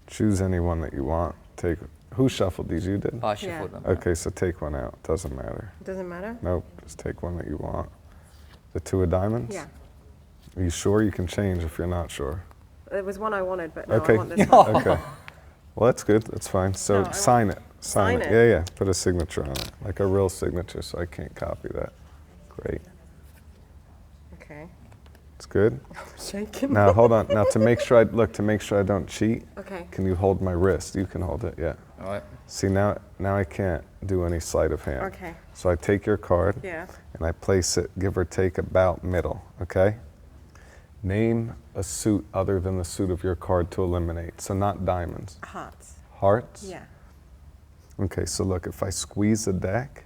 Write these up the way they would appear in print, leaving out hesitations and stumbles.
Choose any one that you want. Who shuffled these? You did? I shuffled them. Okay, so take one out. Doesn't matter. Doesn't matter? Nope, just take one that you want. The 2 of diamonds? Yeah. Are you sure? You can change if you're not sure. It was one I wanted, but no, Okay. I want this one. Okay. Well, that's good. That's fine. So No, sign it. Sign it? Yeah, yeah. Put a signature on it, like a real signature, so I can't copy that. Great. Okay. It's good. I'm shaking. Now hold on. Now to make sure I don't cheat. Okay. Can you hold my wrist? You can hold it. Yeah. All right. See now I can't do any sleight of hand. Okay. So I take your card. Yeah. And I place it, give or take, about middle. Okay. Name a suit other than the suit of your card to eliminate. So not diamonds. Hearts. Hearts? Yeah. Okay, so look, if I squeeze the deck,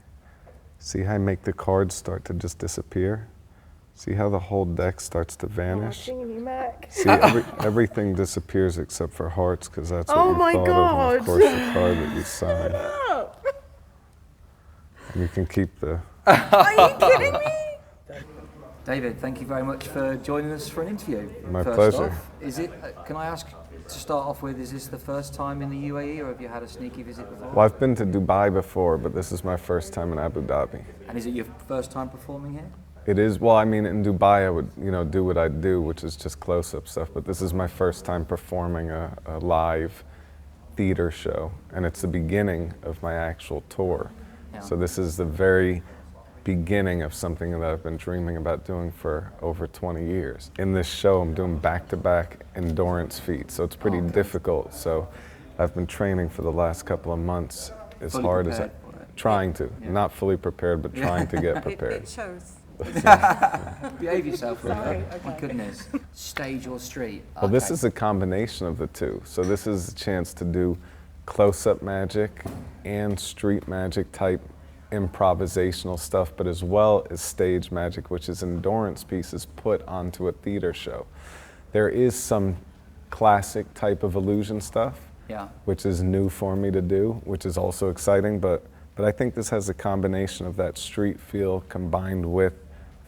see how I make the cards start to just disappear? See how the whole deck starts to vanish? Oh, Jeannie Mac. See, everything disappears except for hearts, because that's what Oh you my thought God. of, and of course the card that you signed. Oh. And you can keep the... Are you kidding me? David, thank you very much for joining us for an interview. My First pleasure. Off, is it? Can I ask to start off with? Is this the first time in the UAE, or have you had a sneaky visit before? Well, I've been to Dubai before, but this is my first time in Abu Dhabi. And is it your first time performing here? It is. Well, I mean, in Dubai, I would, do what I do, which is just close-up stuff. But this is my first time performing a live theater show, and it's the beginning of my actual tour. Yeah. So this is the very beginning of something that I've been dreaming about doing for over 20 years. In this show, I'm doing back-to-back endurance feats, so it's pretty difficult. So I've been training for the last couple of months as Fully hard as prepared for it. trying to, not fully prepared, but trying to get prepared. It shows. Behave yourself, Sorry, Rebecca. My okay. goodness. Stage or street? Well, this Okay. is a combination of the two. So this is a chance to do close-up magic and street magic type improvisational stuff, but as well as stage magic, which is endurance pieces put onto a theater show. There is some classic type of illusion stuff, which is new for me to do, which is also exciting, but I think this has a combination of that street feel combined with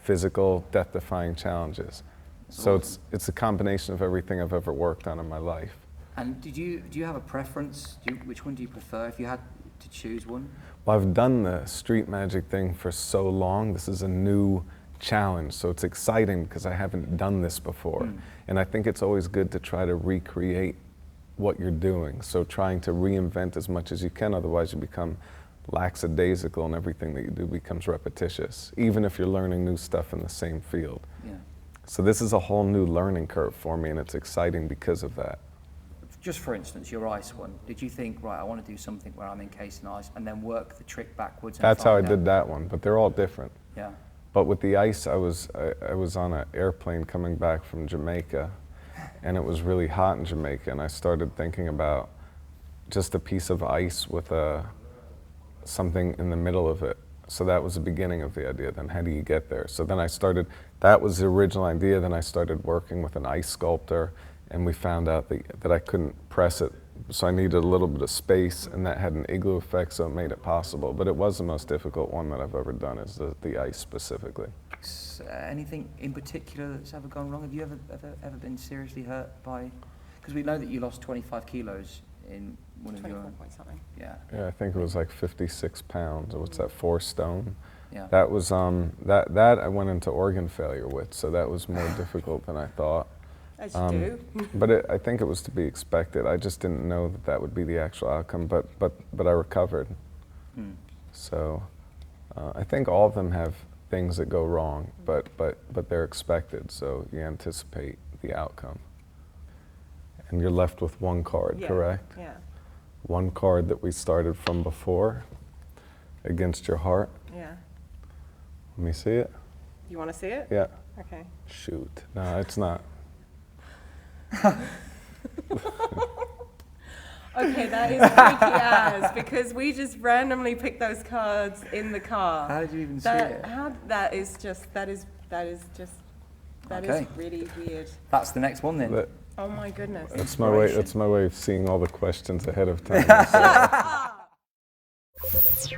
physical, death-defying challenges. So it's a combination of everything I've ever worked on in my life. And do you have a preference? Which one do you prefer if you had to choose one? Well, I've done the street magic thing for so long. This is a new challenge, so it's exciting because I haven't done this before. And I think it's always good to try to recreate what you're doing. So trying to reinvent as much as you can, otherwise you become lackadaisical and everything that you do becomes repetitious, even if you're learning new stuff in the same field. Yeah. So this is a whole new learning curve for me, and it's exciting because of that. Just for instance, your ice one. Did you think, right, I want to do something where I'm encased in ice and then work the trick backwards? And That's how I find did out? that one, but they're all different. Yeah. But with the ice, I was on an airplane coming back from Jamaica, and it was really hot in Jamaica, and I started thinking about just a piece of ice with something in the middle of it. So that was the beginning of the idea. Then how do you get there? So then that was the original idea. Then I started working with an ice sculptor, and we found out that I couldn't press it, so I needed a little bit of space, and that had an igloo effect, so it made it possible. But it was the most difficult one that I've ever done, is the ice specifically. Anything in particular that's ever gone wrong? Have you ever been seriously hurt by? Because we know that you lost 25 kilos in one of your. 24 point something. Yeah. Yeah, I think it was like 56 pounds. What's that, 4 stone? Yeah. That was that I went into organ failure with, so that was more difficult than I thought. As you do. But I think it was to be expected. I just didn't know that would be the actual outcome. But I recovered. So I think all of them have things that go wrong, but they're expected. So you anticipate the outcome. And you're left with one card, correct? Yeah. One card that we started from before, against your heart. Yeah. Let me see it. You want to see it? Yeah. Okay. Shoot. No, it's not. Okay, that is tricky as, because we just randomly picked those cards in the car. How did you even see it? That is Okay. really weird. That's the next one then. Oh my goodness. That's my way. That's my way of seeing all the questions ahead of time. So.